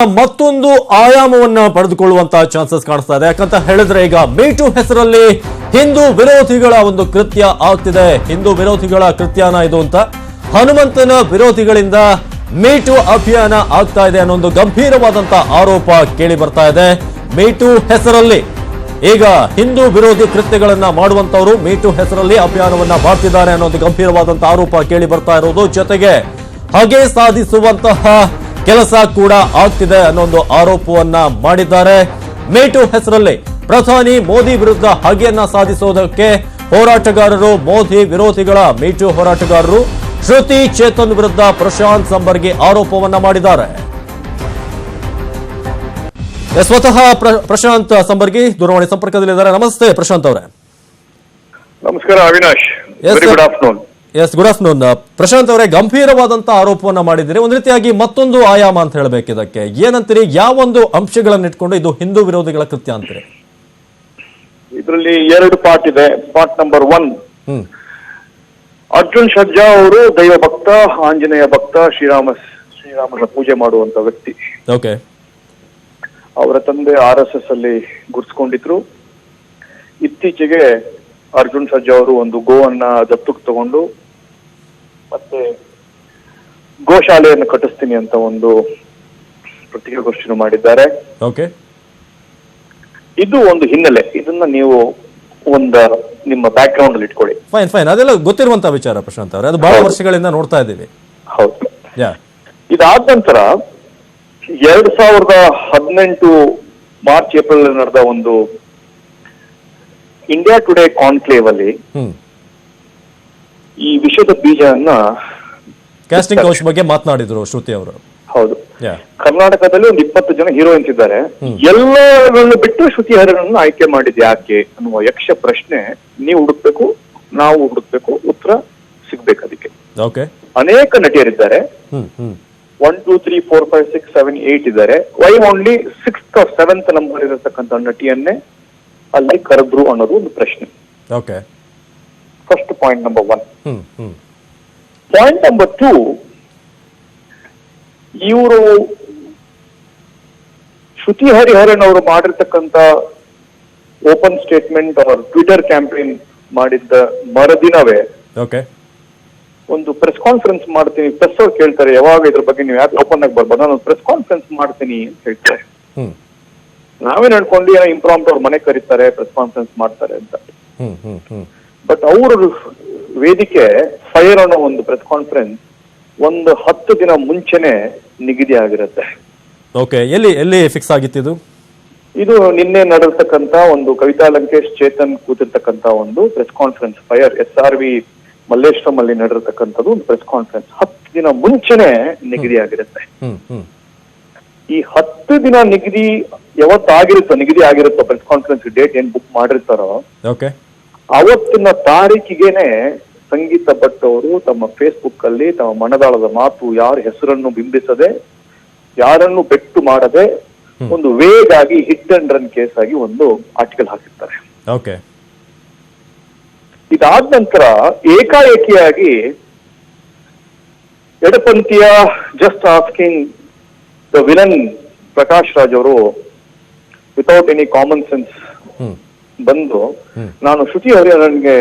ಮತ್ತೊಂದು ಆಯಾಮವನ್ನ ಪಡೆದುಕೊಳ್ಳುವಂತಹ ಚಾನ್ಸಸ್ ಕಾಣಿಸ್ತಾ ಇದೆ. ಯಾಕಂತ ಹೇಳಿದ್ರೆ ಈಗ ಮೀಟು ಹೆಸರಲ್ಲಿ ಹಿಂದೂ ವಿರೋಧಿಗಳ ಒಂದು ಕೃತ್ಯ ಆಗ್ತಿದೆ. ಹಿಂದೂ ವಿರೋಧಿಗಳ ಕೃತ್ಯನ ಇದು ಅಂತ ಹನುಮಂತನ ವಿರೋಧಿಗಳಿಂದ ಮೀಟು ಅಭಿಯಾನ ಆಗ್ತಾ ಇದೆ ಅನ್ನೋ ಒಂದು ಗಂಭೀರವಾದಂತಹ ಆರೋಪ ಕೇಳಿ ಬರ್ತಾ ಇದೆ. ಮೀಟು ಹೆಸರಲ್ಲಿ ಈಗ ಹಿಂದೂ ವಿರೋಧಿ ಕೃತ್ಯಗಳನ್ನ ಮಾಡುವಂತವರು ಮೀಟು ಹೆಸರಲ್ಲಿ ಅಭಿಯಾನವನ್ನ ಮಾಡ್ತಿದ್ದಾರೆ ಅನ್ನೋ ಗಂಭೀರವಾದಂತಹ ಆರೋಪ ಕೇಳಿ ಬರ್ತಾ ಇರೋದು. ಜೊತೆಗೆ ಹಾಗೆ ಸಾಧಿಸುವಂತಹ ಕೆಲಸ ಕೂಡ ಆಗ್ತಿದೆ ಅನ್ನೋ ಒಂದು ಆರೋಪವನ್ನ ಮಾಡಿದ್ದಾರೆ. ಮೀಟು ಹೆಸರಲ್ಲಿ ಪ್ರಧಾನಿ ಮೋದಿ ವಿರುದ್ಧ ಹಾಗೆಯನ್ನ ಸಾಧಿಸೋದಕ್ಕೆ ಹೋರಾಟಗಾರರು, ಮೋದಿ ವಿರೋಧಿಗಳ ಮೀಟು ಹೋರಾಟಗಾರರು ಶ್ರುತಿ ಚೇತನ್ ವಿರುದ್ಧ ಪ್ರಶಾಂತ್ ಸಂಬರ್ಗಿ ಆರೋಪವನ್ನ ಮಾಡಿದ್ದಾರೆ. ಸ್ವತಃ ಪ್ರಶಾಂತ್ ಸಂಬರ್ಗಿ ದೂರವಾಣಿ ಸಂಪರ್ಕದಲ್ಲಿದ್ದಾರೆ. ನಮಸ್ತೆ ಪ್ರಶಾಂತ್ ಅವರೇ. ನಮಸ್ಕಾರ Avinash. Good afternoon. Good afternoon. Prashanth ಅವರೇ, ಗಂಭೀರವಾದಂತಹ ಆರೋಪವನ್ನ ಮಾಡಿದ್ದೀರಿ. ಒಂದ್ ರೀತಿಯಾಗಿ ಮತ್ತೊಂದು ಆಯಾಮ ಅಂತ ಹೇಳಬೇಕು. ಇದಕ್ಕೆ ಏನಂತೀರಿ? ಯಾವೊಂದು ಅಂಶಗಳನ್ನ ಇಟ್ಕೊಂಡು ಇದು ಹಿಂದೂ ವಿರೋಧಿಗಳ ಕೃತ್ಯ ಅಂತೀರಿ? ಇದರಲ್ಲಿ ಎರಡು ಪಾರ್ಟ್ ಇದೆ. ಪಾರ್ಟ್ ನಂಬರ್ 1, ಅರ್ಜುನ್ ಸರ್ಜಾ ಅವರು ದೈವ ಭಕ್ತ, ಆಂಜನೇಯ ಭಕ್ತ, ಶ್ರೀರಾಮನ ಪೂಜೆ ಮಾಡುವಂತ ವ್ಯಕ್ತಿ. ಓಕೆ. ಅವರ ತಂದೆ RSS ಅಲ್ಲಿ ಗುರ್ಸ್ಕೊಂಡಿದ್ರು. ಇತ್ತೀಚೆಗೆ ಅರ್ಜುನ್ ಸರ್ಜಾ ಅವರು ಒಂದು ಗೋವನ್ನ ದತ್ತಕ್ಕೆ ತಗೊಂಡು ಮತ್ತೆ ಗೋಶಾಲೆಯನ್ನು ಕಟ್ಟಿಸ್ತೀನಿ ಅಂತ ಒಂದು ಪತ್ರಿಕಾಗೋಷ್ಠಿಯನ್ನು ಮಾಡಿದ್ದಾರೆ. ಓಕೆ. ಇದು ಒಂದು ಹಿನ್ನೆಲೆ. ಇದನ್ನ ನೀವು ನಿಮ್ಮ ಬ್ಯಾಕ್ ಗ್ರೌಂಡ್ ಅಲ್ಲಿ ಇಟ್ಕೊಳ್ಳಿ. ಫೈನ್. ಅದೆಲ್ಲ ಗೊತ್ತಿರುವಂತ ವಿಚಾರ ಪ್ರಶಾಂತ್ ಅವರೇ. ಅದು ಬಹಳ ವರ್ಷಗಳಿಂದ ನೋಡ್ತಾ ಇದ್ದೀವಿ. ಹೌದು. ಇದಾದ ನಂತರ 2018 ಮಾರ್ಚ್ ಏಪ್ರಿಲ್ ನಡೆದ ಒಂದು ಇಂಡಿಯಾ ಟುಡೇ ಕಾನ್ಕ್ಲೇವ್ ಅಲ್ಲಿ ಈ ವಿಷಯದ ಬೀಜವನ್ನ ಕ್ಯಾಸ್ಟಿಂಗ್ ಕೌಚ್ ಬಗ್ಗೆ ಮಾತನಾಡಿದ್ರು ಶ್ರುತಿ ಅವರು. ಹೌದು. ಕರ್ನಾಟಕದಲ್ಲಿ ಒಂದು 20 ಜನ ಹೀರೋಯಿನ್ಸ್ ಇದ್ದಾರೆ. ಎಲ್ಲರನ್ನು ಬಿಟ್ಟು ಶ್ರುತಿ ಹರಿಹರನ್ ಆಯ್ಕೆ ಮಾಡಿದ್ ಯಾಕೆ ಅನ್ನುವ ಯಕ್ಷ ಪ್ರಶ್ನೆ ನೀವು ಹುಡುಕ್ಬೇಕು, ನಾವು ಹುಡುಕ್ಬೇಕು, ಉತ್ತರ ಸಿಗ್ಬೇಕು ಅದಕ್ಕೆ. ಅನೇಕ ನಟಿಯರಿದ್ದಾರೆ. 1 2 3 4 5 6 7 8 ಇದ್ದಾರೆ. Y only 6th or 7th number ಇರತಕ್ಕಂತ ನಟಿಯನ್ನೇ ಅಲ್ಲಿ ಕರೆದ್ರು ಅನ್ನೋದು ಒಂದು ಪ್ರಶ್ನೆ. First point number 1. Point number 2, ಇವರು ಶ್ರುತಿ ಹರಿಹರನ್ ಅವರು ಮಾಡಿರ್ತಕ್ಕಂತ ಓಪನ್ ಸ್ಟೇಟ್ಮೆಂಟ್ ಅವರ್ ಟ್ವಿಟರ್ ಕ್ಯಾಂಪೇನ್ ಮಾಡಿದ್ದ ಮರುದಿನವೇ ಒಂದು ಪ್ರೆಸ್ ಕಾನ್ಫರೆನ್ಸ್ ಮಾಡ್ತೀನಿ. ಪ್ರೆಸ್ ಅವ್ರು ಕೇಳ್ತಾರೆ, ಯಾವಾಗ ಇದ್ರ ಬಗ್ಗೆ ನೀವು ಯಾಕೆ ಓಪನ್ ಆಗಿ ಬರ್ಬೋದು, ನಾನು ಪ್ರೆಸ್ ಕಾನ್ಫರೆನ್ಸ್ ಮಾಡ್ತೀನಿ ಅಂತ ಹೇಳ್ತಾರೆ. ನಾವೇನ್ ಅನ್ಕೊಂಡು ಏನೋ ಇಂಪ್ರಾಂಪ್ಟ್ ಅವ್ರ ಮನೆ ಕರೀತಾರೆ, ಪ್ರೆಸ್ ಕಾನ್ಫರೆನ್ಸ್ ಮಾಡ್ತಾರೆ ಅಂತ. ಬಟ್ ಅವ್ರ ವೇದಿಕೆ ಫೈರ್ ಅನ್ನೋ ಒಂದು ಪ್ರೆಸ್ ಕಾನ್ಫರೆನ್ಸ್ ಒಂದು 10 ದಿನ ಮುಂಚೆನೆ ನಿಗದಿ ಆಗಿರುತ್ತೆ. ಎಲ್ಲಿ ಫಿಕ್ಸ್ ಆಗಿತ್ತು ಇದು ನಿನ್ನೆ ನಡೆರ್ತಕ್ಕಂತ ಒಂದು ಕವಿತಾ ಲಂಕೇಶ್ ಚೇತನ್ ಕೂತಿರ್ತಕ್ಕಂತ ಒಂದು press conference fire SRV Malleshwaram ಅಲ್ಲಿ ನಡೆದಿರ್ತಕ್ಕಂಥದ್ದು ಒಂದು ಪ್ರೆಸ್ ಕಾನ್ಫರೆನ್ಸ್ 10 ದಿನ ಮುಂಚೆನೆ ನಿಗದಿ ಆಗಿರುತ್ತೆ. ಈ 10 ದಿನ ನಿಗದಿ ನಿಗದಿ ಆಗಿರುತ್ತೋ ಪ್ರೆಸ್ ಕಾನ್ಫರೆನ್ಸ್ ಡೇಟ್ ಏನ್ ಬುಕ್ ಮಾಡಿರ್ತಾರೋ ಅವತ್ತಿನ ತಾರೀಕಿಗೆನೆ ಸಂಗೀತ ಭಟ್ ಅವರು ತಮ್ಮ ಫೇಸ್ಬುಕ್ ಅಲ್ಲಿ ತಮ್ಮ ಮನದಾಳದ ಮಾತು, ಯಾರ ಹೆಸರನ್ನು ಬಿಂಬಿಸದೆ, ಯಾರನ್ನು ಬೆಟ್ಟು ಮಾಡದೆ, ಒಂದು ವೇಗಾಗಿ ಹಿಟ್ ಅಂಡ್ ರನ್ ಕೇಸ್ ಆಗಿ ಒಂದು ಆರ್ಟಿಕಲ್ ಹಾಕಿರ್ತಾರೆ. ಇದಾದ ನಂತರ ಏಕಾಏಕಿಯಾಗಿ ಎಡಪಂಥೀಯ just asking the villain Prakash Raj ಅವರು ವಿತೌಟ್ ಎನಿ ಕಾಮನ್ ಸೆನ್ಸ್ ಬಂದು, ನಾನು ಶ್ರುತಿ ಹರಿಹರನ್ಗೆ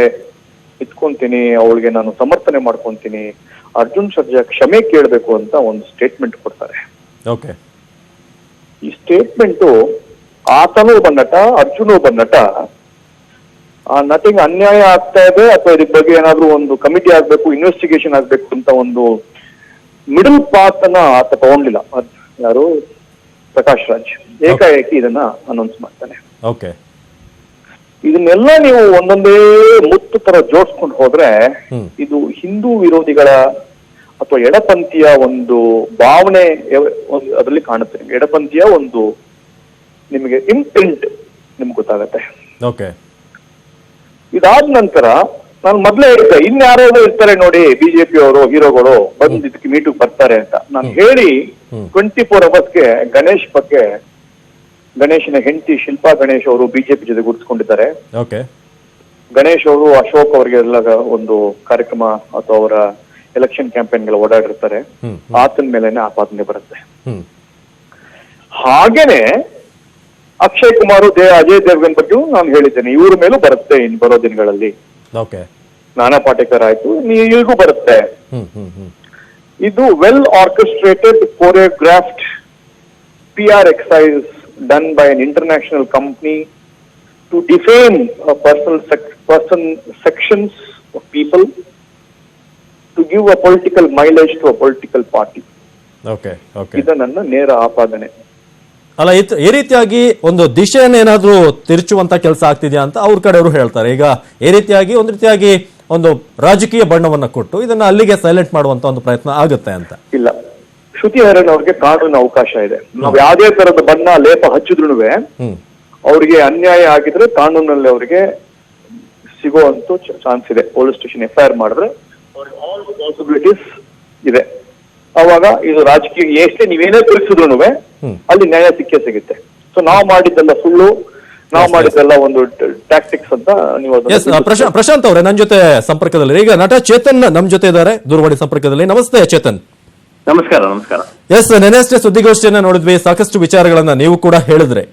ಇಟ್ಕೊಂತೀನಿ, ಅವಳಿಗೆ ನಾನು ಸಮರ್ಥನೆ ಮಾಡ್ಕೊಂತೀನಿ, ಅರ್ಜುನ್ ಸರ್ಜಾ ಕ್ಷಮೆ ಕೇಳಬೇಕು ಅಂತ ಒಂದು ಸ್ಟೇಟ್ಮೆಂಟ್ ಕೊಡ್ತಾರೆ. ಈ ಸ್ಟೇಟ್ಮೆಂಟು ಆತನೂ ಒಬ್ಬ ನಟ, ಅರ್ಜುನ್ ಒಬ್ಬ ನಟ. ಆ ನಟಿಗೆ ಅನ್ಯಾಯ ಆಗ್ತಾ ಇದೆ ಅಥವಾ ಇದ್ರ ಬಗ್ಗೆ ಏನಾದ್ರೂ ಒಂದು ಕಮಿಟಿ ಆಗ್ಬೇಕು, ಇನ್ವೆಸ್ಟಿಗೇಷನ್ ಆಗ್ಬೇಕು ಅಂತ ಒಂದು ಮಿಡಲ್ ಪಾತ್ ಅನ್ನ ಆತ ತಗೊಂಡಿಲ್ಲ. ಯಾರು? ಪ್ರಕಾಶ್ ರಾಜ್ ಏಕಾಏಕಿ ಇದನ್ನ ಅನೌನ್ಸ್ ಮಾಡ್ತಾನೆ. ಇದನ್ನೆಲ್ಲ ನೀವು ಒಂದೊಂದೇ ಮುತ್ತು ತರ ಜೋಡಿಸ್ಕೊಂಡು ಹೋದ್ರೆ ಇದು ಹಿಂದೂ ವಿರೋಧಿಗಳ ಅಥವಾ ಎಡಪಂಥೀಯ ಒಂದು ಭಾವನೆ ಅದರಲ್ಲಿ ಕಾಣುತ್ತೆ. ಎಡಪಂಥೀಯ ಒಂದು ನಿಮಗೆ ಇಂಪ್ರಿಂಟ್ ನಿಮ್ಗೆ ಗೊತ್ತಾಗತ್ತೆ. ಇದಾದ ನಂತರ ನಾನು ಮೊದ್ಲೇ ಹೇಳಿದ್ದೆ, ಇನ್ಯಾರೋ ಇರ್ತಾರೆ ನೋಡಿ ಬಿಜೆಪಿ ಅವರು ಹೀರೋಗಳು ಬಂದು ಇದಕ್ಕೆ ಮೀಟಿಗೆ ಬರ್ತಾರೆ ಅಂತ ನಾನು ಹೇಳಿ 24 hours ಗಣೇಶ್ ಬಗ್ಗೆ, ಗಣೇಶನ ಹೆಂಡತಿ ಶಿಲ್ಪಾ ಗಣೇಶ್ ಅವರು ಬಿಜೆಪಿ ಜೊತೆ ಗುರುತಿಸ್ಕೊಂಡಿದ್ದಾರೆ. ಗಣೇಶ್ ಅವರು ಅಶೋಕ್ ಅವರಿಗೆ ಎಲ್ಲ ಒಂದು ಕಾರ್ಯಕ್ರಮ ಅಥವಾ ಅವರ ಎಲೆಕ್ಷನ್ ಕ್ಯಾಂಪೇನ್ಗೆಲ್ಲ ಓಡಾಡಿರ್ತಾರೆ. ಆತನ ಮೇಲೆನೆ ಆಪಾದನೆ ಬರುತ್ತೆ. ಹಾಗೇನೆ ಅಕ್ಷಯ್ ಕುಮಾರ್ ಅಜಯ್ ದೇವ್ಗನ್ ಬಗ್ಗೆಯೂ ನಾನು ಹೇಳಿದ್ದೇನೆ, ಇವ್ರ ಮೇಲೂ ಬರುತ್ತೆ ಇನ್ ಬರೋ ದಿನಗಳಲ್ಲಿ. ಓಕೆ, ನಾನಾ ಪಾಟೇಕರ್ ಆಯ್ತು, ಈಗೂ ಬರುತ್ತೆ. ಇದು well orchestrated choreographed PR exercise done by an international company to defame person sections of people to give a political mileage to a political party. Okay, okay. ಇದು ನನ್ನ ನೇರ ಆಪಾದನೆ. ಅಲ್ಲ, ಈ ರೀತಿಯಾಗಿ ಒಂದು ದಿಶೆಯನ್ನೇನಾದ್ರೂ ತಿರುಚುವಂತ ಕೆಲಸ ಆಗ್ತಿದ್ಯಾ ಅಂತ ಅವ್ರ ಕಡೆಯವರು ಹೇಳ್ತಾರೆ. ಈಗ ಈ ರೀತಿಯಾಗಿ ಒಂದು ರೀತಿಯಾಗಿ ಒಂದು ರಾಜಕೀಯ ಬಣ್ಣವನ್ನ ಕೊಟ್ಟು ಇದನ್ನ ಅಲ್ಲಿಗೆ ಸೈಲೆಂಟ್ ಮಾಡುವಂತ ಒಂದು ಪ್ರಯತ್ನ ಆಗುತ್ತೆ ಅಂತ. ಇಲ್ಲ, ಶ್ರುತಿ ಹರಿಣ್ ಅವ್ರಿಗೆ ಕಾನೂನು ಅವಕಾಶ ಇದೆ. ನಾವು ಯಾವುದೇ ತರದ ಬಣ್ಣ ಲೇಪ ಹಚ್ಚಿದ್ರು ಅವ್ರಿಗೆ ಅನ್ಯಾಯ ಆಗಿದ್ರೆ ಕಾನೂನಲ್ಲಿ ಅವ್ರಿಗೆ ಸಿಗುವಂತ ಚಾನ್ಸ್ ಇದೆ. ಪೊಲೀಸ್ ಸ್ಟೇಷನ್ FIR ಮಾಡಿದ್ರೆ ಆಲ್ ಪಾಸಿಬಿಲಿಟೀಸ್ ಇದೆ. ಅವಾಗ ಇದು ರಾಜಕೀಯ ಎಷ್ಟೇ ನೀವೇನೇ ತಿಳಿಸಿದ್ರು ಅಲ್ಲಿ ನ್ಯಾಯ ಸಿಗುತ್ತೆ. ಸೊ ನಾವು ಮಾಡಿದ್ದೆಲ್ಲ ಸುಳ್ಳು, ನಾವು ಮಾಡಿದ್ದೆಲ್ಲ ಒಂದು ಟ್ಯಾಕ್ಟಿಕ್ಸ್ ಅಂತ ನೀವು. ಪ್ರಶಾಂತ್ ಅವರೇ ನನ್ನ ಜೊತೆ ಸಂಪರ್ಕದಲ್ಲಿ ಈಗ ನಟ ಚೇತನ್ ನಮ್ ಜೊತೆ ಇದ್ದಾರೆ ದೂರವಾಣಿ ಸಂಪರ್ಕದಲ್ಲಿ. ನಮಸ್ತೆ ಚೇತನ್. ನಮಸ್ಕಾರ. ನಮಸ್ಕಾರ. ಎಸ್, ನೆನೆಯಷ್ಟೇ ಸುದ್ದಿಗೋಷ್ಠಿಯನ್ನ ನೋಡಿದ್ವಿ, ಸಾಕಷ್ಟು ವಿಚಾರಗಳನ್ನ ನೀವು ಕೂಡ ಹೇಳಿದ್ರೆ.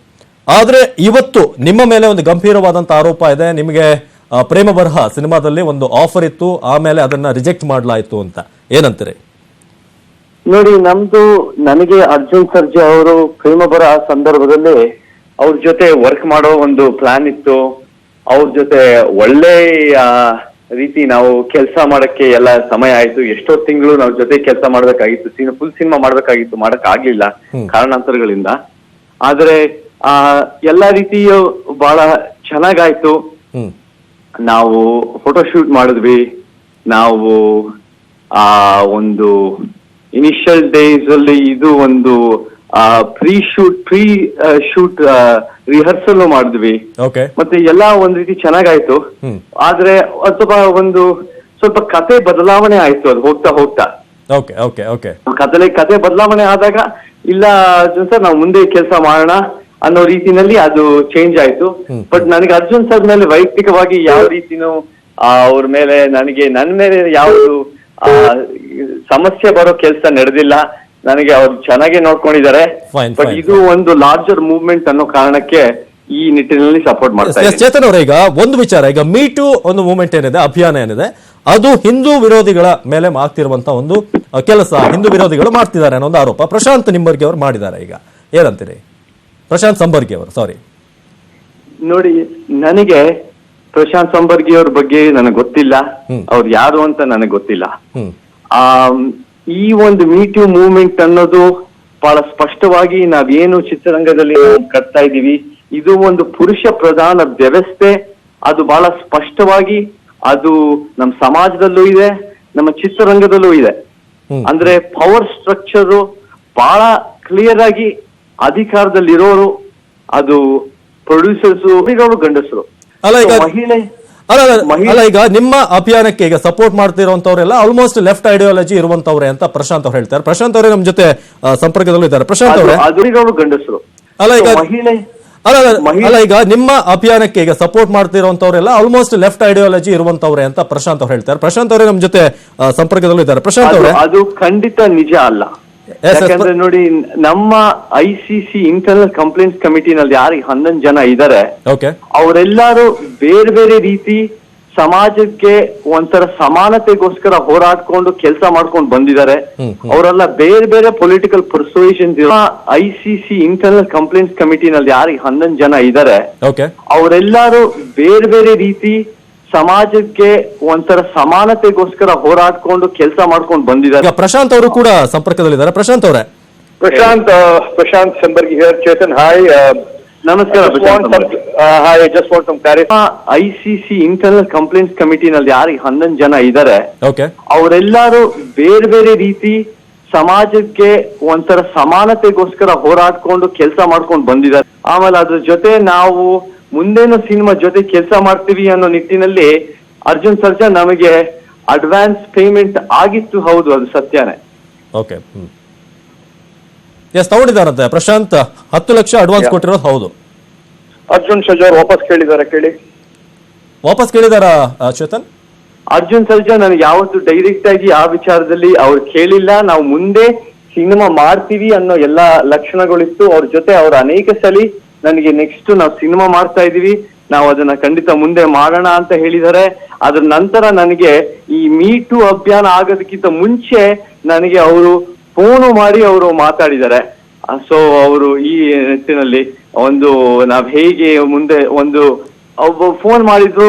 ಆದ್ರೆ ಇವತ್ತು ನಿಮ್ಮ ಮೇಲೆ ಒಂದು ಗಂಭೀರವಾದಂತ ಆರೋಪ ಇದೆ. ನಿಮಗೆ ಪ್ರೇಮ ಬರಹ ಸಿನಿಮಾದಲ್ಲಿ ಒಂದು ಆಫರ್ ಇತ್ತು, ಆಮೇಲೆ ಅದನ್ನ ರಿಜೆಕ್ಟ್ ಮಾಡಲಾಯಿತು ಅಂತ, ಏನಂತೀರಿ? ನೋಡಿ, ನನಗೆ ಅರ್ಜುನ್ ಸರ್ಜಾ ಅವರು ಪ್ರೇಮ ಬರಹ ಸಂದರ್ಭದಲ್ಲಿ ಅವ್ರ ಜೊತೆ ವರ್ಕ್ ಮಾಡೋ ಒಂದು ಪ್ಲಾನ್ ಇತ್ತು. ಅವ್ರ ಜೊತೆ ಒಳ್ಳೆ ರೀತಿ ನಾವು ಕೆಲಸ ಮಾಡಕ್ಕೆ ಎಲ್ಲ ಸಮಯ ಆಯ್ತು. ಎಷ್ಟೋ ತಿಂಗಳು ನಾವು ಜೊತೆ ಕೆಲಸ ಮಾಡ್ಬೇಕಾಗಿತ್ತು, ಫುಲ್ ಸಿನಿಮಾ ಮಾಡ್ಬೇಕಾಗಿತ್ತು, ಮಾಡಕ್ ಆಗ್ಲಿಲ್ಲ ಕಾರಣಾಂತರಗಳಿಂದ. ಆದ್ರೆ ಎಲ್ಲಾ ರೀತಿಯು ಬಹಳ ಚೆನ್ನಾಗಾಯ್ತು. ನಾವು ಫೋಟೋ ಶೂಟ್ ಮಾಡಿದ್ವಿ. ನಾವು ಒಂದು ಇನಿಷಿಯಲ್ ಡೇಸ್ ಅಲ್ಲಿ ಇದು ಒಂದು ಪ್ರೀ ಶೂಟ್ ರಿಹರ್ಸಲ್ ಮಾಡಿದ್ವಿ. ಮತ್ತೆ ಎಲ್ಲಾ ಒಂದ್ ರೀತಿ ಚೆನ್ನಾಗಾಯ್ತು. ಆದ್ರೆ ಸ್ವಲ್ಪ ಕತೆ ಬದಲಾವಣೆ ಆಯ್ತು. ಅದು ಹೋಗ್ತಾ ಕತೆ ಬದಲಾವಣೆ ಆದಾಗ ಇಲ್ಲ ಅರ್ಜುನ್ ಸರ್ ನಾವು ಮುಂದೆ ಕೆಲಸ ಮಾಡೋಣ ಅನ್ನೋ ರೀತಿನಲ್ಲಿ ಅದು ಚೇಂಜ್ ಆಯ್ತು. ಬಟ್ ನನಗೆ ಅರ್ಜುನ್ ಸರ್ ಮೇಲೆ ವೈಯಕ್ತಿಕವಾಗಿ ಯಾವ ರೀತಿನೂ ಅವ್ರ ಮೇಲೆ ನನ್ನ ಮೇಲೆ ಯಾವ್ದು ಸಮಸ್ಯೆ ಬರೋ ಕೆಲಸ ನಡೆದಿಲ್ಲ. ನನಗೆ ಅವ್ರು ಚೆನ್ನಾಗಿ ನೋಡ್ಕೊಂಡಿದ್ದಾರೆ. ಬಟ್ ಇದು ಒಂದು ಲಾರ್ಜರ್ ಮೂವ್ಮೆಂಟ್ ಅನ್ನೋ ಕಾರಣಕ್ಕೆ ಈ ನಿಟ್ಟಿನಲ್ಲಿ ಸಪೋರ್ಟ್ ಮಾಡ್ತಾರೆ. ಚೇತನ್ ಅವರೇ, ಈಗ ಒಂದು ವಿಚಾರ, ಈಗ ಮೀ ಟು ಒಂದು ಮೂವ್ಮೆಂಟ್ ಏನಿದೆ, ಅಭಿಯಾನ ಏನಿದೆ, ಅದು ಹಿಂದೂ ವಿರೋಧಿಗಳ ಮೇಲೆ ಆಗ್ತಿರುವಂತ ಒಂದು ಕೆಲಸ, ಹಿಂದೂ ವಿರೋಧಿಗಳು ಮಾಡ್ತಿದ್ದಾರೆ ಅನ್ನೋ ಒಂದು ಆರೋಪ ಪ್ರಶಾಂತ್ ನಿಂಬರ್ಗಿ ಅವರು ಮಾಡಿದ್ದಾರೆ. ಈಗ ಏನಂತೀರಿ? ಪ್ರಶಾಂತ್ ಸಂಬರ್ಗಿ ಅವರು, ಸಾರಿ. ನೋಡಿ, ನನಗೆ ಪ್ರಶಾಂತ್ ಸಂಬರ್ಗಿ ಅವ್ರ ಬಗ್ಗೆ ನನಗೆ ಗೊತ್ತಿಲ್ಲ, ಅವ್ರು ಯಾರು ಅಂತ ನನಗೆ ಗೊತ್ತಿಲ್ಲ. ಈ ಒಂದು ಮೀಟು ಮೂವ್ಮೆಂಟ್ ಅನ್ನೋದು ಬಹಳ ಸ್ಪಷ್ಟವಾಗಿ ನಾವೇನು ಚಿತ್ರರಂಗದಲ್ಲಿ ಕಟ್ತಾ ಇದ್ದೀವಿ, ಇದು ಒಂದು ಪುರುಷ ಪ್ರಧಾನ ವ್ಯವಸ್ಥೆ. ಅದು ಬಹಳ ಸ್ಪಷ್ಟವಾಗಿ ಅದು ನಮ್ಮ ಸಮಾಜದಲ್ಲೂ ಇದೆ, ನಮ್ಮ ಚಿತ್ರರಂಗದಲ್ಲೂ ಇದೆ. ಅಂದ್ರೆ ಪವರ್ ಸ್ಟ್ರಕ್ಚರು ಬಹಳ ಕ್ಲಿಯರ್ ಆಗಿ ಅಧಿಕಾರದಲ್ಲಿರೋರು, ಅದು ಪ್ರೊಡ್ಯೂಸರ್ಸ್ ಇರೋರು ಗಂಡಸರು, ಮಹಿಳೆ. ಅಲ್ಲ, ಈಗ ನಿಮ್ಮ ಅಭಿಯಾನಕ್ಕೆ ಈಗ ಸಪೋರ್ಟ್ ಮಾಡ್ತಿರುವಂತವರೆಲ್ಲ ಆಲ್ಮೋಸ್ಟ್ ಲೆಫ್ಟ್ ಐಡಿಯಾಲಜಿ ಇರುವಂತವ್ರೆ ಅಂತ ಪ್ರಶಾಂತ್ ಅವ್ರು ಹೇಳ್ತಾರೆ. ಪ್ರಶಾಂತ್ ಅವರೇ ನಮ್ಮ ಜೊತೆ ಸಂಪರ್ಕದಲ್ಲೂ ಇದ್ದಾರೆ. ಪ್ರಶಾಂತ್ ಅವರೇ, ಗಂಡಸರು. ಅಲ್ಲ, ಈಗ ನಿಮ್ಮ ಅಭಿಯಾನಕ್ಕೆ ಈಗ ಸಪೋರ್ಟ್ ಮಾಡ್ತಿರುವಂತವರೆಲ್ಲ ಆಲ್ಮೋಸ್ಟ್ ಲೆಫ್ಟ್ ಐಡಿಯಾಲಜಿ ಇರುವಂತವ್ರೆ ಅಂತ ಪ್ರಶಾಂತ್ ಅವ್ರು ಹೇಳ್ತಾರೆ. ಪ್ರಶಾಂತ್ ಅವರೇ ನಮ್ಮ ಜೊತೆ ಸಂಪರ್ಕದಲ್ಲೂ ಇದ್ದಾರೆ. ಪ್ರಶಾಂತ್ ಅವರೇ, ಅದು ಖಂಡಿತ ನಿಜ ಅಲ್ಲ. ಯಾಕಂದ್ರೆ ನೋಡಿ, ನಮ್ಮ ICC ಇಂಟರ್ನಲ್ ಕಂಪ್ಲೇಂಟ್ಸ್ ಕಮಿಟಿನಲ್ಲಿ ಯಾರು 11 ಜನ ಇದ್ದಾರೆ, ಅವರೆಲ್ಲರೂ ಬೇರೆ ಬೇರೆ ರೀತಿ ಸಮಾಜಕ್ಕೆ ಒಂಥರ ಸಮಾನತೆಗೋಸ್ಕರ ಹೋರಾಡ್ಕೊಂಡು ಕೆಲಸ ಮಾಡ್ಕೊಂಡು ಬಂದಿದ್ದಾರೆ. ಅವರೆಲ್ಲ ಬೇರೆ ಬೇರೆ political persuasion. ICC internal complaints ಕಮಿಟಿನಲ್ಲಿ ಯಾರು 11 ಜನ ಇದ್ದಾರೆ, ಅವರೆಲ್ಲರೂ ಬೇರೆ ಬೇರೆ ರೀತಿ ಸಮಾಜಕ್ಕೆ ಒಂಥರ ಸಮಾನತೆಗೋಸ್ಕರ ಹೋರಾಡ್ಕೊಂಡು ಕೆಲಸ ಮಾಡ್ಕೊಂಡು ಬಂದಿದ್ದಾರೆ. ಪ್ರಶಾಂತ್ ಅವರು ಕೂಡ ಸಂಪರ್ಕದಲ್ಲಿದ್ದಾರೆ. ಪ್ರಶಾಂತ್ ಅವರೇ, ಪ್ರಶಾಂತ್ ಸಂಬರ್ಗಿ ಹಿಯರ್. ಚೇತನ್, ಹಾಯ್. ನಮಸ್ಕಾರ. Hi, just want some clarity. ICC internal complaints ಕಮಿಟಿನಲ್ಲಿ ಯಾರು 11 ಜನ ಇದ್ದಾರೆ, ಅವರೆಲ್ಲರೂ ಬೇರೆ ಬೇರೆ ರೀತಿ ಸಮಾಜಕ್ಕೆ ಒಂಥರ ಸಮಾನತೆಗೋಸ್ಕರ ಹೋರಾಡ್ಕೊಂಡು ಕೆಲಸ ಮಾಡ್ಕೊಂಡು ಬಂದಿದ್ದಾರೆ. ಆಮೇಲೆ ಅದ್ರ ಜೊತೆ ನಾವು ಮುಂದೇನು ಸಿನಿಮಾ ಜೊತೆ ಕೆಲಸ ಮಾಡ್ತೀವಿ ಅನ್ನೋ ನಿಟ್ಟಿನಲ್ಲಿ ಅರ್ಜುನ್ ಸರ್ಜಾ ನಮಗೆ ಅಡ್ವಾನ್ಸ್ ಪೇಮೆಂಟ್ ಆಗಿತ್ತು. ಹೌದು, ಅದು ಸತ್ಯನೇ. ಓಕೆ, ಎಸ್ ತಗೊಂಡಿದ್ದಾರಂತೆ ಪ್ರಶಾಂತ್ 10 ಲಕ್ಷ ಅಡ್ವಾನ್ಸ್ ಕೊಟ್ಟಿರೋದು. ಹೌದು, ಅರ್ಜುನ್ ಸರ್ಜಾ ವಾಪಸ್ ಕೇಳಿದಾರ? ವಾಪಸ್ ಕೇಳಿದಾರ ಚೇತನ್? ಅರ್ಜುನ್ ಸರ್ಜಾ ನನಗೆ ಯಾವತ್ತು ಡೈರೆಕ್ಟ್ ಆಗಿ ಆ ವಿಚಾರದಲ್ಲಿ ಅವ್ರು ಕೇಳಿಲ್ಲ. ನಾವು ಮುಂದೆ ಸಿನಿಮಾ ಮಾಡ್ತೀವಿ ಅನ್ನೋ ಎಲ್ಲಾ ಲಕ್ಷಣಗಳಿತ್ತು. ಅವ್ರ ಜೊತೆ ಅವ್ರ ಅನೇಕ ಸಲಿ ನನಗೆ ನೆಕ್ಸ್ಟ್ ನಾವು ಸಿನಿಮಾ ಮಾಡ್ತಾ ಇದೀವಿ, ನಾವು ಅದನ್ನ ಖಂಡಿತ ಮುಂದೆ ಮಾಡೋಣ ಅಂತ ಹೇಳಿದ್ದಾರೆ. ಅದ್ರ ನಂತರ ನನಗೆ ಈ ಮೀಟು ಅಭಿಯಾನ ಆಗೋದಕ್ಕಿಂತ ಮುಂಚೆ ನನಗೆ ಅವರು ಫೋನು ಮಾಡಿ ಅವರು ಮಾತಾಡಿದ್ದಾರೆ. ಸೊ ಅವರು ಈ ನಿಟ್ಟಿನಲ್ಲಿ ಒಂದು ನಾವ್ ಹೇಗೆ ಮುಂದೆ ಒಂದು ಫೋನ್ ಮಾಡಿದ್ರು,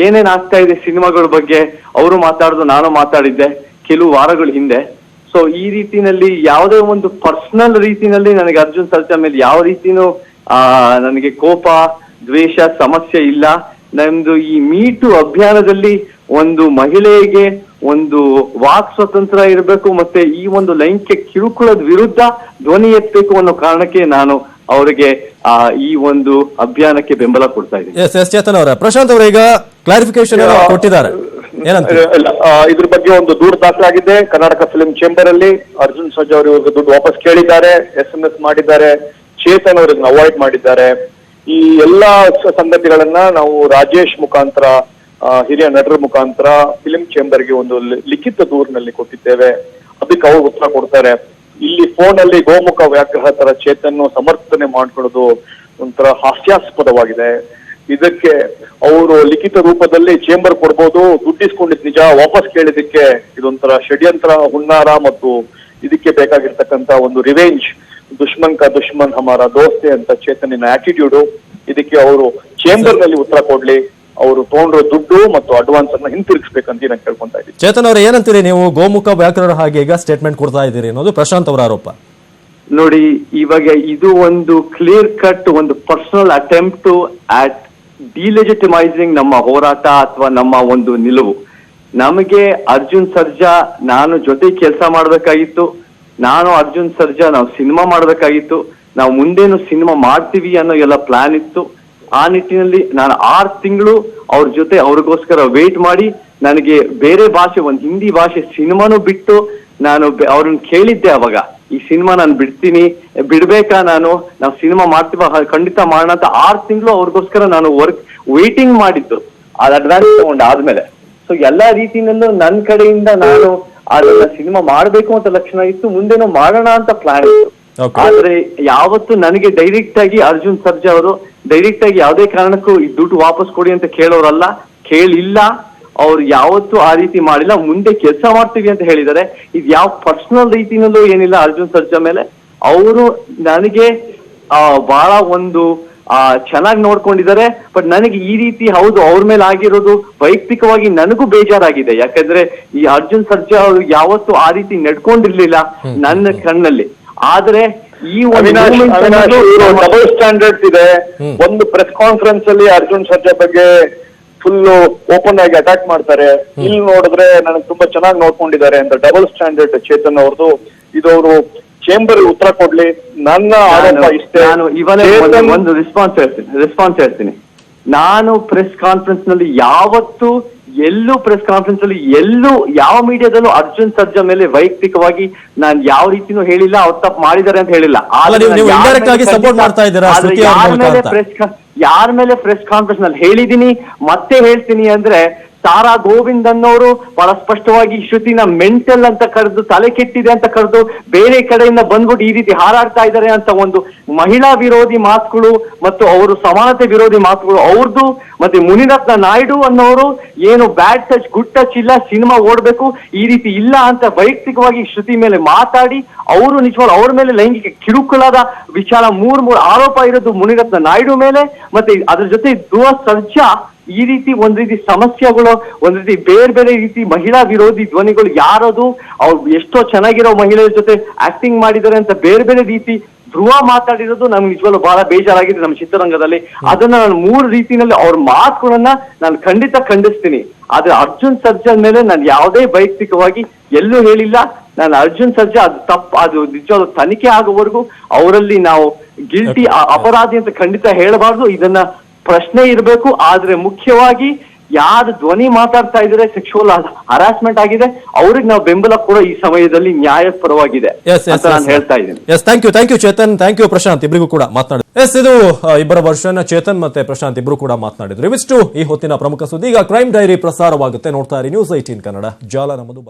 ಏನೇನ್ ಆಗ್ತಾ ಇದೆ ಸಿನಿಮಾಗಳ ಬಗ್ಗೆ ಅವರು ಮಾತಾಡಿದ್ರು, ನಾನು ಮಾತಾಡಿದ್ದೆ ಕೆಲವು ವಾರಗಳ ಹಿಂದೆ. ಸೊ ಈ ರೀತಿನಲ್ಲಿ ಯಾವುದೇ ಒಂದು ಪರ್ಸನಲ್ ರೀತಿನಲ್ಲಿ ನನಗೆ ಅರ್ಜುನ್ ಸರ್ಜಾ ಮೇಲೆ ಯಾವ ರೀತಿನೂ ನನಗೆ ಕೋಪ, ದ್ವೇಷ, ಸಮಸ್ಯೆ ಇಲ್ಲ. ನಮ್ದು ಈ ಮೀಟು ಅಭಿಯಾನದಲ್ಲಿ ಒಂದು ಮಹಿಳೆಗೆ ಒಂದು ವಾಕ್ ಸ್ವತಂತ್ರ ಇರಬೇಕು, ಮತ್ತೆ ಈ ಒಂದು ಲೈಂಗಿಕ ಕಿರುಕುಳದ ವಿರುದ್ಧ ಧ್ವನಿ ಎತ್ತಬೇಕು ಅನ್ನೋ ಕಾರಣಕ್ಕೆ ನಾನು ಅವರಿಗೆ ಈ ಒಂದು ಅಭಿಯಾನಕ್ಕೆ ಬೆಂಬಲ ಕೊಡ್ತಾ ಇದ್ದೀನಿ. ಎಸ್ ಚೇತನ್ ಅವರ, ಪ್ರಶಾಂತ್ ಅವರು ಈಗ ಕ್ಲಾರಿಫಿಕೇಶನ್ ಕೊಟ್ಟಿದ್ದಾರೆ. ಇದ್ರ ಬಗ್ಗೆ ಒಂದು ದೂರು ದಾಖಲಾಗಿದೆ ಕರ್ನಾಟಕ ಫಿಲ್ಮ್ ಚೇಂಬರ್ ಅಲ್ಲಿ. ಅರ್ಜುನ್ ಸರ್ಜಾ ಅವರು ಇವ್ರಿಗೆ ದುಡ್ಡು ವಾಪಸ್ ಕೇಳಿದ್ದಾರೆ, SMS ಮಾಡಿದ್ದಾರೆ, ಚೇತನ್ ಅವ್ರಿಗೆ ಅವಾಯ್ಡ್ ಮಾಡಿದ್ದಾರೆ. ಈ ಎಲ್ಲಾ ಸಂಗತಿಗಳನ್ನ ನಾವು ರಾಜೇಶ್ ಮುಖಾಂತರ, ಹಿರಿಯ ನಟರ ಮುಖಾಂತರ ಫಿಲ್ಮ್ ಚೇಂಬರ್ಗೆ ಒಂದು ಲಿಖಿತ ದೂರಿನಲ್ಲಿ ಕೊಟ್ಟಿದ್ದೇವೆ. ಅದಕ್ಕೆ ಅವ್ರು ಉತ್ತರ ಕೊಡ್ತಾರೆ. ಇಲ್ಲಿ ಫೋನ್ ಅಲ್ಲಿ ಗೋಮುಖ ವ್ಯಾಗ್ರಹ ತರ ಚೇತನ್ ಸಮರ್ಥನೆ ಮಾಡ್ಕೊಳ್ಳೋದು ಒಂಥರ ಹಾಸ್ಯಾಸ್ಪದವಾಗಿದೆ. ಇದಕ್ಕೆ ಅವರು ಲಿಖಿತ ರೂಪದಲ್ಲಿ ಚೇಂಬರ್ ಕೊಡ್ಬೋದು, ದುಡ್ಡಿಸ್ಕೊಂಡಿದ್ ನಿಜ, ವಾಪಸ್ ಕೇಳಿದಕ್ಕೆ ಇದೊಂಥರ ಷಡ್ಯಂತ್ರ, ಹುನ್ನಾರ ಮತ್ತು ಇದಕ್ಕೆ ಬೇಕಾಗಿರ್ತಕ್ಕಂತ ಒಂದು ರಿವೆಂಜ್, ದುಶ್ಮನ್ ಕಾ ದುಶ್ಮನ್ ಹಮಾರ ದೋಸ್ತೆ ಅಂತ ಚೇತನಿನ ಆಟಿಟ್ಯೂಡು. ಇದಕ್ಕೆ ಅವರು ಚೇಂಬರ್ ನಲ್ಲಿ ಉತ್ತರ ಕೊಡ್ಲಿ, ಅವರು ತಗೊಂಡ್ರು ದುಡ್ಡು ಮತ್ತು ಅಡ್ವಾನ್ಸ್ ಅನ್ನ ಹಿಂತಿರುಗಿಸ್ಬೇಕಂತ ನಾನು ಕೇಳ್ಕೊಂತಾ ಇದ್ದೀನಿ. ಚೇತನ್ ಅವ್ರ, ಏನಂತೀರಿ ನೀವು? ಗೋಮುಖ ವ್ಯಾಕರಣ ಹಾಗೆ ಈಗ ಸ್ಟೇಟ್ಮೆಂಟ್ ಕೊಡ್ತಾ ಇದ್ದೀರಿ ಅನ್ನೋದು ಪ್ರಶಾಂತ್ ಅವರ ಆರೋಪ. ನೋಡಿ, ಇವಾಗ ಇದು ಒಂದು ಕ್ಲಿಯರ್ ಕಟ್ ಒಂದು ಪರ್ಸನಲ್ ಅಟೆಂಪ್ಟ್ ಅಟ್ ಡಿಲೆಜಿಟಿಮೈಸಿಂಗ್ ನಮ್ಮ ಹೋರಾಟ ಅಥವಾ ನಮ್ಮ ಒಂದು ನಿಲುವು. ನಮಗೆ ಅರ್ಜುನ್ ಸರ್ಜಾ ನಾನು ಜೊತೆ ಕೆಲಸ ಮಾಡ್ಬೇಕಾಗಿತ್ತು, ನಾನು ಅರ್ಜುನ್ ಸರ್ಜಾ ನಾವು ಸಿನಿಮಾ ಮಾಡ್ಬೇಕಾಗಿತ್ತು, ನಾವು ಮುಂದೇನು ಸಿನಿಮಾ ಮಾಡ್ತೀವಿ ಅನ್ನೋ ಎಲ್ಲ ಪ್ಲಾನ್ ಇತ್ತು. ಆ ನಿಟ್ಟಿನಲ್ಲಿ ನಾನು 6 ತಿಂಗಳು ಅವ್ರ ಜೊತೆ ಅವ್ರಿಗೋಸ್ಕರ ವೇಟ್ ಮಾಡಿ, ನನಗೆ ಬೇರೆ ಭಾಷೆ, ಒಂದು ಹಿಂದಿ ಭಾಷೆ ಸಿನಿಮಾನು ಬಿಟ್ಟು ನಾನು ಅವ್ರನ್ನ ಕೇಳಿದ್ದೆ. ಅವಾಗ ಈ ಸಿನಿಮಾ ನಾನು ಬಿಡ್ಬೇಕಾ, ನಾವು ಸಿನಿಮಾ ಮಾಡ್ತೀವ, ಖಂಡಿತ ಮಾಡೋಣ ಅಂತ 6 ತಿಂಗಳು ಅವ್ರಿಗೋಸ್ಕರ ನಾನು ವೇಟಿಂಗ್ ಮಾಡಿದ್ದು, ಅದು ಅಡ್ವಾನ್ಸ್ ತಗೊಂಡಾದ್ಮೇಲೆ. ಸೊ ಎಲ್ಲಾ ರೀತಿನಲ್ಲೂ ನನ್ನ ಕಡೆಯಿಂದ ನಾನು ಅದನ್ನ ಸಿನಿಮಾ ಮಾಡ್ಬೇಕು ಅಂತ ಲಕ್ಷಣ ಇತ್ತು, ಮುಂದೇನೋ ಮಾಡೋಣ ಅಂತ ಪ್ಲಾನ್ ಇತ್ತು. ಆದ್ರೆ ಯಾವತ್ತು ನನಗೆ ಡೈರೆಕ್ಟ್ ಆಗಿ ಅರ್ಜುನ್ ಸರ್ಜಾ ಅವರು ಡೈರೆಕ್ಟ್ ಆಗಿ ಯಾವುದೇ ಕಾರಣಕ್ಕೂ ಈ ದುಡ್ಡು ವಾಪಸ್ ಕೊಡಿ ಅಂತ ಕೇಳೋರಲ್ಲ, ಕೇಳಿಲ್ಲ. ಅವ್ರು ಯಾವತ್ತೂ ಆ ರೀತಿ ಮಾಡಿಲ್ಲ. ಮುಂದೆ ಕೆಲಸ ಮಾಡ್ತೀವಿ ಅಂತ ಹೇಳಿದ್ದಾರೆ. ಇದು ಯಾವ ಪರ್ಸನಲ್ ರೀತಿನಲ್ಲೂ ಏನಿಲ್ಲ ಅರ್ಜುನ್ ಸರ್ಜಾ ಮೇಲೆ. ಅವರು ನನಗೆ ಬಹಳ ಒಂದು ಚೆನ್ನಾಗಿ ನೋಡ್ಕೊಂಡಿದ್ದಾರೆ. ಬಟ್ ನನಗೆ ಈ ರೀತಿ ಹೌದು ಅವ್ರ ಮೇಲೆ ಆಗಿರೋದು ವೈಯಕ್ತಿಕವಾಗಿ ನನಗೂ ಬೇಜಾರಾಗಿದೆ. ಯಾಕಂದ್ರೆ ಈ ಅರ್ಜುನ್ ಸರ್ಜಾ ಅವರು ಯಾವತ್ತೂ ಆ ರೀತಿ ನಡ್ಕೊಂಡಿರ್ಲಿಲ್ಲ ನನ್ನ ಕಣ್ಣಲ್ಲಿ. ಆದ್ರೆ ಈ ಡಬಲ್ ಸ್ಟ್ಯಾಂಡರ್ಡ್ಸ್ ಇದೆ. ಒಂದು ಪ್ರೆಸ್ ಕಾನ್ಫರೆನ್ಸ್ ಅಲ್ಲಿ ಅರ್ಜುನ್ ಸರ್ಜಾ ಬಗ್ಗೆ ಫುಲ್ ಓಪನ್ ಆಗಿ ಅಟ್ಯಾಕ್ ಮಾಡ್ತಾರೆ, ಇಲ್ಲಿ ನೋಡಿದ್ರೆ ನನಗೆ ತುಂಬಾ ಚೆನ್ನಾಗಿ ನೋಡ್ಕೊಂಡಿದ್ದಾರೆ ಅಂತ ಡಬಲ್ ಸ್ಟ್ಯಾಂಡರ್ಡ್ ಚೇತನ್ ಅವ್ರದ್ದು. ಇದು ಅವರು ಚೇಂಬರ್ ಉತ್ತರ ಕೊಡ್ಲಿ. ನನ್ನ ಆರೋಪ ಇಷ್ಟೇ. ನಾನು ಇವನೇ ಒಂದು ರೆಸ್ಪಾನ್ಸ್ ಹೇಳ್ತೀನಿ. ನಾನು ಪ್ರೆಸ್ ಕಾನ್ಫರೆನ್ಸ್ ನಲ್ಲಿ ಯಾವತ್ತು ಪ್ರೆಸ್ ಕಾನ್ಫರೆನ್ಸ್ ಅಲ್ಲಿ ಯಾವ ಮೀಡಿಯಾದಲ್ಲೂ ಅರ್ಜುನ್ ಸರ್ಜಾ ಮೇಲೆ ವೈಯಕ್ತಿಕವಾಗಿ ನಾನು ಯಾವ ರೀತಿನೂ ಹೇಳಿಲ್ಲ, ಅವ್ರು ತಪ್ಪು ಮಾಡಿದ್ದಾರೆ ಅಂತ ಹೇಳಿಲ್ಲ. ಯಾರ ಮೇಲೆ ಪ್ರೆಸ್ ಕಾನ್ಫರೆನ್ಸ್ ನಲ್ಲಿ ಹೇಳಿದೀನಿ, ಮತ್ತೆ ಹೇಳ್ತೀನಿ ಅಂದ್ರೆ ತಾರಾ ಗೋವಿಂದ್ ಅನ್ನೋರು ಬಹಳ ಸ್ಪಷ್ಟವಾಗಿ ಶ್ರುತಿನ ಮೆಂಟಲ್ ಅಂತ ಕರೆದು, ತಲೆ ಕೆಟ್ಟಿದೆ ಅಂತ ಕರೆದು, ಬೇರೆ ಕಡೆಯಿಂದ ಬಂದ್ಬಿಟ್ಟು ಈ ರೀತಿ ಹಾರಾಡ್ತಾ ಇದ್ದಾರೆ ಅಂತ ಒಂದು ಮಹಿಳಾ ವಿರೋಧಿ ಮಾತುಗಳು ಮತ್ತು ಅವರು ಸಮಾನತೆ ವಿರೋಧಿ ಮಾತುಗಳು ಅವ್ರದ್ದು. ಮತ್ತೆ ಮುನಿರತ್ನ ನಾಯ್ಡು ಅನ್ನೋರು ಏನು ಬ್ಯಾಡ್ ಟಚ್ ಗುಡ್ ಟಚ್ ಇಲ್ಲ, ಸಿನಿಮಾ ಓಡ್ಬೇಕು ಈ ರೀತಿ ಇಲ್ಲ ಅಂತ ವೈಯಕ್ತಿಕವಾಗಿ ಶ್ರುತಿ ಮೇಲೆ ಮಾತಾಡಿ, ಅವರು ನಿಜವಾಗ್ಲೂ ಅವ್ರ ಮೇಲೆ ಲೈಂಗಿಕ ಕಿರುಕುಳದ ವಿಚಾರ 3 ಆರೋಪ ಇರೋದು ಮುನಿರತ್ನ ನಾಯ್ಡು ಮೇಲೆ. ಮತ್ತೆ ಅದ್ರ ಜೊತೆ ಧ್ರುವ ಸರ್ಜಾ ಈ ರೀತಿ ಒಂದ್ ರೀತಿ ಸಮಸ್ಯೆಗಳು, ಒಂದ್ ರೀತಿ ಬೇರೆ ರೀತಿ ಮಹಿಳಾ ವಿರೋಧಿ ಧ್ವನಿಗಳು ಯಾರದು, ಅವ್ರು ಎಷ್ಟೋ ಚೆನ್ನಾಗಿರೋ ಮಹಿಳೆಯರ ಜೊತೆ ಆಕ್ಟಿಂಗ್ ಮಾಡಿದ್ದಾರೆ ಅಂತ ಬೇರೆ ರೀತಿ ಧ್ರುವ ಮಾತಾಡಿರೋದು ನಮ್ಗೆ ನಿಜವಾಗ್ಲೂ ಬಹಳ ಬೇಜಾರಾಗಿದೆ ನಮ್ಮ ಚಿತ್ರರಂಗದಲ್ಲಿ. ಅದನ್ನ ನಾನು 3 ರೀತಿನಲ್ಲಿ ಅವ್ರ ಮಾತುಗಳನ್ನ ನಾನು ಖಂಡಿತ ಖಂಡಿಸ್ತೀನಿ. ಆದ್ರೆ ಅರ್ಜುನ್ ಸರ್ಜಾ ಮೇಲೆ ನಾನು ಯಾವುದೇ ವೈಯಕ್ತಿಕವಾಗಿ ಎಲ್ಲೂ ಹೇಳಿಲ್ಲ. ನಾನು ಅರ್ಜುನ್ ಸರ್ಜಾ ಅದು ತಪ್ಪು, ಅದು ನಿಜವಾದ ತನಿಖೆ ಆಗುವವರೆಗೂ ಅವರಲ್ಲಿ ನಾವು ಗಿಲ್ಟಿ ಅಪರಾಧಿ ಅಂತ ಖಂಡಿತ ಹೇಳಬಾರ್ದು. ಇದನ್ನ ಪ್ರಶ್ನೆ ಇರಬೇಕು. ಆದ್ರೆ ಮುಖ್ಯವಾಗಿ ಯಾರು ಧ್ವನಿ ಮಾತಾಡ್ತಾ ಇದ್ರೆ ಸೆಕ್ಷುವಲ್ ಹರಾಸ್ಮೆಂಟ್ ಆಗಿದೆ, ಅವ್ರಿಗೆ ನಾವು ಬೆಂಬಲ ಕೂಡ ಈ ಸಮಯದಲ್ಲಿ ನ್ಯಾಯ ಪರವಾಗಿದೆ ಅಂತ ನಾನು ಹೇಳ್ತಾ ಇದ್ದೀನಿ. Thank you Chetan, thank you Prashanth, ಇಬ್ಬರಿಗೂ ಕೂಡ ಮಾತನಾಡಿದ್ರು. ಇದು ಇಬ್ಬರ ವರ್ಷನ್, ಚೇತನ್ ಮತ್ತೆ ಪ್ರಶಾಂತ್ ಇಬ್ರು ಕೂಡ ಮಾತನಾಡಿದ್ರು. ಇವಿಷ್ಟು ಈ ಹೊತ್ತಿನ ಪ್ರಮುಖ ಸುದ್ದಿ. ಈಗ ಕ್ರೈಮ್ ಡೈರಿ ಪ್ರಸಾರವಾಗುತ್ತೆ, ನೋಡ್ತಾ ಇರಿ ನ್ಯೂಸ್ 18 ಕನ್ನಡ. ಜಾಲ ನಮ್ಮದು ಬಲ.